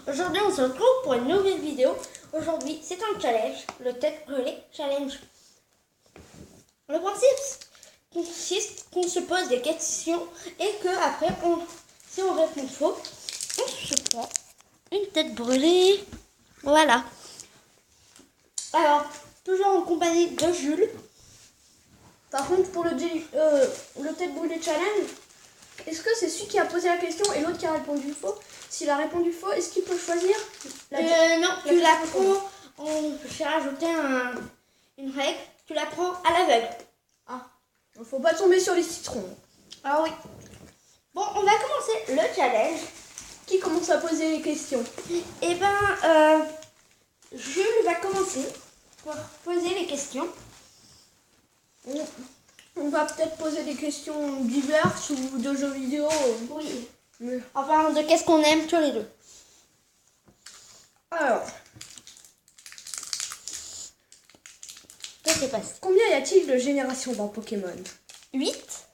Aujourd'hui on se retrouve pour une nouvelle vidéo. Aujourd'hui c'est un challenge, le tête brûlée challenge. Le principe consiste qu'on se pose des questions et que après si on répond faux, on se prend une tête brûlée. Voilà. Alors, toujours en compagnie de Jules. Par contre, pour le tête brûlée challenge, est-ce que c'est celui qui a posé la question et l'autre qui a répondu faux? S'il a répondu faux, est-ce qu'il peut choisir Non, tu la prends. J'ai rajouté une règle. Tu la prends à l'aveugle. Ah, il faut pas tomber sur les citrons. Ah oui. Bon, on va commencer le challenge. Qui commence à poser les questions? Eh ben, Jules va commencer pour poser les questions. On va peut-être poser des questions diverses ou de jeux vidéo. Oui. Mais... Enfin, de qu'est-ce qu'on aime tous les deux. Alors, Qu'est-ce qui se passe? combien y a-t-il de générations dans Pokémon? 8.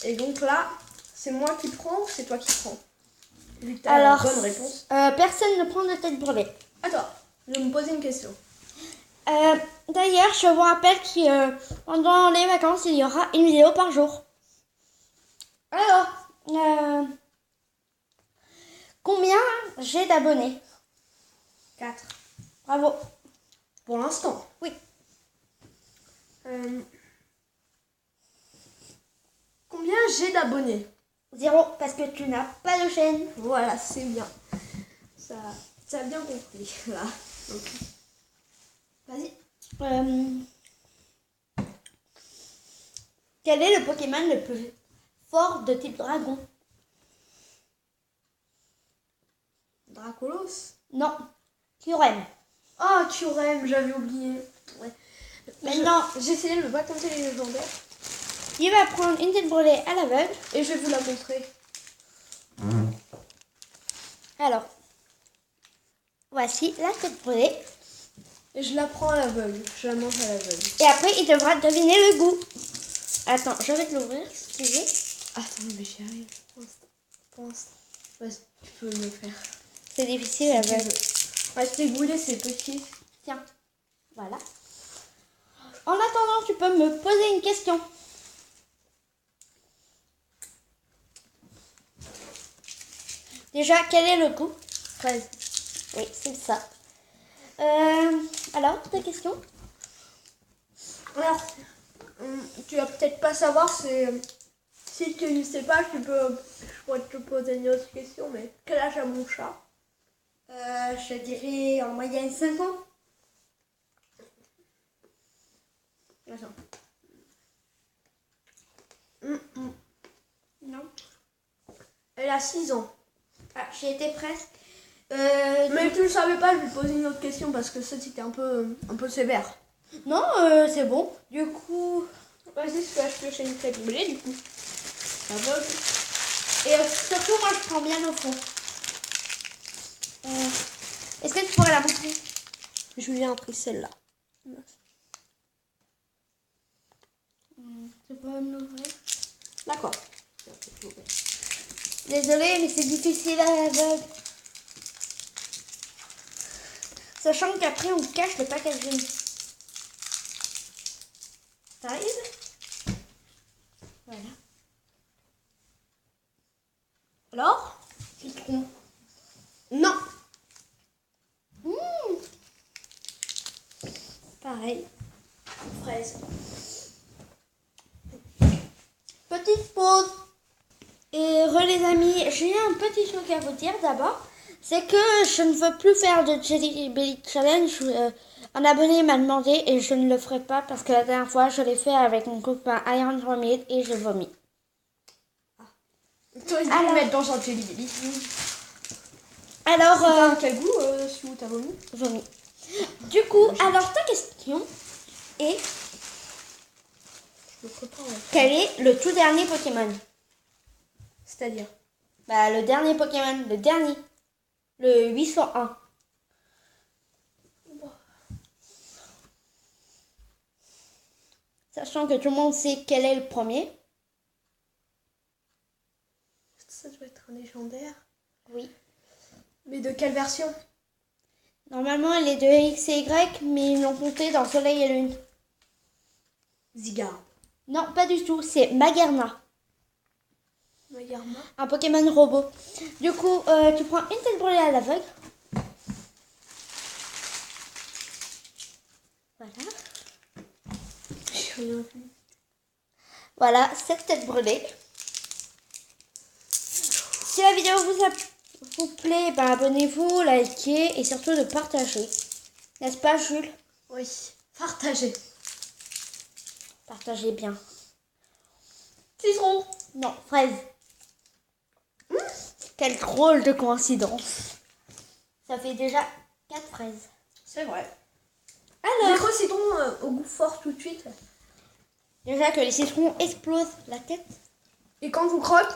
Et donc là, c'est moi qui prends ou c'est toi qui prends? Alors, bonne réponse. Personne ne prend de tête brûlée. Attends, je vais me poser une question. D'ailleurs, je vous rappelle que pendant les vacances, il y aura une vidéo par jour. Alors, combien j'ai d'abonnés? 4. Bravo. Pour l'instant. Oui. Combien j'ai d'abonnés? 0, parce que tu n'as pas de chaîne. Voilà, c'est bien. Ça a bien compris, là. Donc, vas-y. Quel est le Pokémon le plus fort de type dragon? Dracolos? Non, Kyurem. Oh, Kyurem, j'avais oublié. Ouais. Maintenant, J'ai essayé de ne pas compter les légendaires. il va prendre une tête brûlée à l'aveugle. Et je vais vous la montrer. Alors, voici la tête brûlée. Et je la prends à l'aveugle. Je la mange à l'aveugle. Et après, il devra deviner le goût. Attends, je vais te l'ouvrir si tu veux. Attends, mais j'y arrive. Pour l'instant. Vas-y, tu peux me le faire. C'est difficile à l'aveugle. Restez goulé, c'est petit. Tiens, voilà. En attendant, tu peux me poser une question. Déjà, quel est le goût? 13. Oui, c'est ça. Alors, ta question? Alors, tu vas peut-être pas savoir, si tu ne sais pas, je pourrais te poser une autre question, mais quel âge a mon chat? Je dirais en moyenne 5 ans. Attends. Non. Elle a 6 ans. Ah, j'y étais presque. Mais tu ne savais pas, je vais te poser une autre question parce que ça c'était un peu sévère. Non, c'est bon. Du coup, Vas-y, je peux acheter chez une tête brûlée du coup. aveugle. Et surtout, moi, je prends bien au fond. Est-ce que tu pourrais la montrer? Julien a pris celle-là. Tu peux me l'ouvrir? D'accord. Désolée, mais c'est difficile à l'aveugle. Sachant qu'après, on cache le packaging. T'arrives? Voilà. Alors? Citron. Non. Pareil. Fraise. Petite pause. Et les amis, j'ai un petit truc à vous dire d'abord. C'est que je ne veux plus faire de Jelly Belly Challenge. Un abonné m'a demandé et je ne le ferai pas parce que la dernière fois, je l'ai fait avec mon copain Iron Remid et j'ai vomi. Tu risques de le mettre dans un jelly belly. Alors, Quel goût si t'as vomi? vomi. Du coup, alors ta question est quel est le tout dernier Pokémon? C'est-à-dire? Bah, le dernier Pokémon, le dernier. Le 801. Sachant que tout le monde sait quel est le premier. Ça doit être un légendaire. Oui. Mais de quelle version? Normalement, elle est de X et Y, mais ils l'ont compté dans Soleil et Lune. Zygarde. Non, pas du tout, c'est Magerna. Magarma. Un Pokémon robot. Du coup, tu prends une tête brûlée à l'aveugle. Voilà. Voilà, cette tête brûlée. Si la vidéo vous plaît, ben abonnez-vous, likez et surtout de partager. N'est-ce pas, Jules? Oui. Partagez. Partagez bien. Citron. Non, fraise. Quelle drôle de coïncidence. Ça fait déjà 4 fraises. C'est vrai. Alors, Micro citron au goût fort tout de suite. déjà que les citrons explosent la tête. Et quand vous croques,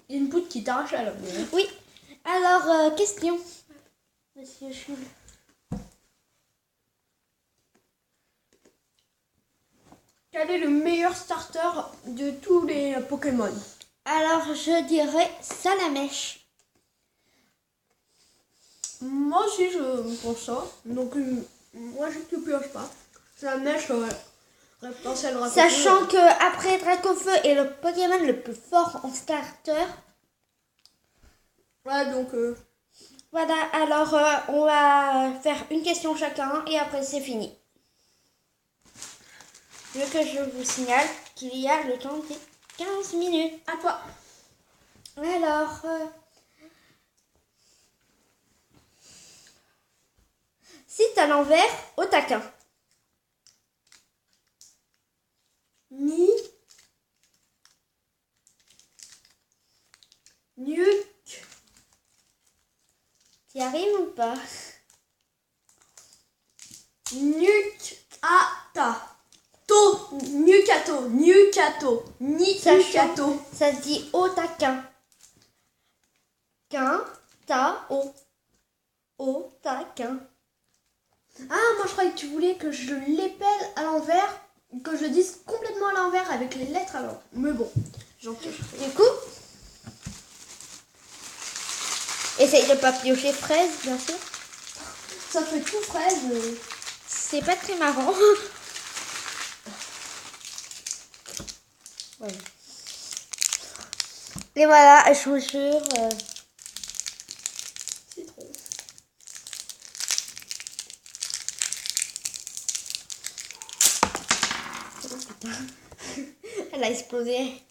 il y a une poudre qui t'arrache à la bouche. Oui. Alors, question. Monsieur Jules. Quel est le meilleur starter de tous les Pokémon? Alors, je dirais Salamèche. Moi aussi, je pense ça. Donc, moi, je ne pioche pas. Ça mèche, potentiel Dracofeu. Sachant que après Dracofeu est le Pokémon le plus fort en starter. Ouais, donc, Voilà, alors on va faire une question chacun et après c'est fini. Je veux que je vous signale qu'il y a le temps des 15 minutes. à toi. Alors, cite à l'envers au taquin. Ni. Nuke. T'y arrives ou pas? Nuke-ata. Nukato. Nukato. Nukato. Ça se dit au taquin. Quin, ta, au. Au taquin. Ah, moi je croyais que tu voulais que je l'épelle à l'envers, que je le dise complètement à l'envers avec les lettres à l'envers. Mais bon, j'en pioche. Du coup, essaye de pas piocher fraise, bien sûr. Ça fait tout fraise. C'est pas très marrant. Ouais. Et voilà, je vous jure. Citron. Elle a explosé.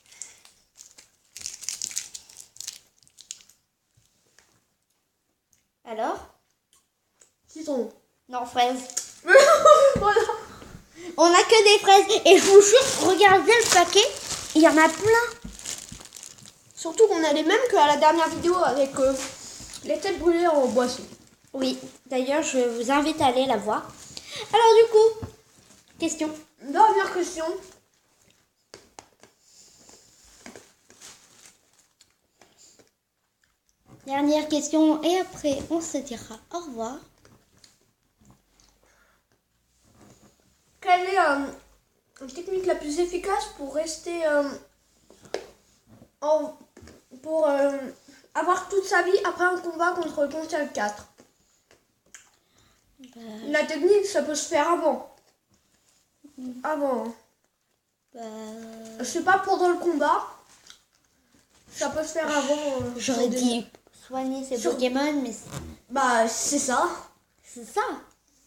Alors? Citron. Non, fraise. Voilà. On a que des fraises. Et je vous jure, regardez le paquet. Il y en a plein. Surtout qu'on a les mêmes qu'à la dernière vidéo avec les têtes brûlées en boisson. Oui, d'ailleurs, je vous invite à aller la voir. Alors du coup, question. Dernière question. Dernière question et après on se dira au revoir. Quelle est la technique la plus efficace pour rester pour avoir toute sa vie après un combat contre le Pontiac 4? La technique, ça peut se faire avant. Avant. Je sais pas, pendant le combat. Ça peut se faire avant. J'aurais dit soigner ses Pokémon, mais Bah, c'est ça. c'est ça.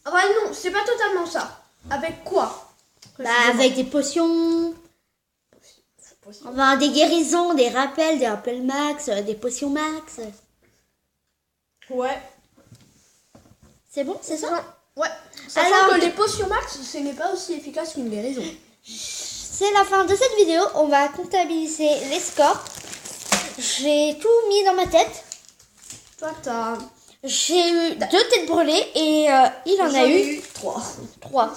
Ah bah non, c'est pas totalement ça. Avec quoi? Bah, avec des potions, enfin, des guérisons, des rappels max, des potions max. Ouais. C'est bon, c'est ça? Ouais. Sachant Alors, que les potions max, ce n'est pas aussi efficace qu'une guérison. c'est la fin de cette vidéo. On va comptabiliser les scores. J'ai tout mis dans ma tête. Toi, t'as... J'ai eu 2 têtes brûlées et il en a J'en eu ai 3. 3.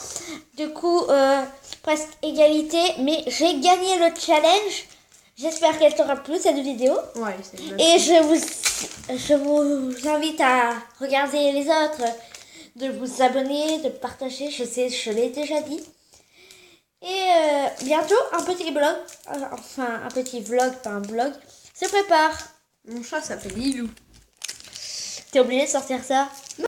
Du coup, presque égalité, mais j'ai gagné le challenge. J'espère qu'elle t'aura plu cette vidéo. Ouais, c'est bien. Et je vous invite à regarder les autres, de vous abonner, de partager. Je sais, je l'ai déjà dit. Et bientôt, un petit blog, enfin un petit vlog, pas un blog, se prépare. Mon chat s'appelle Lilou. T'es obligé de sortir ça?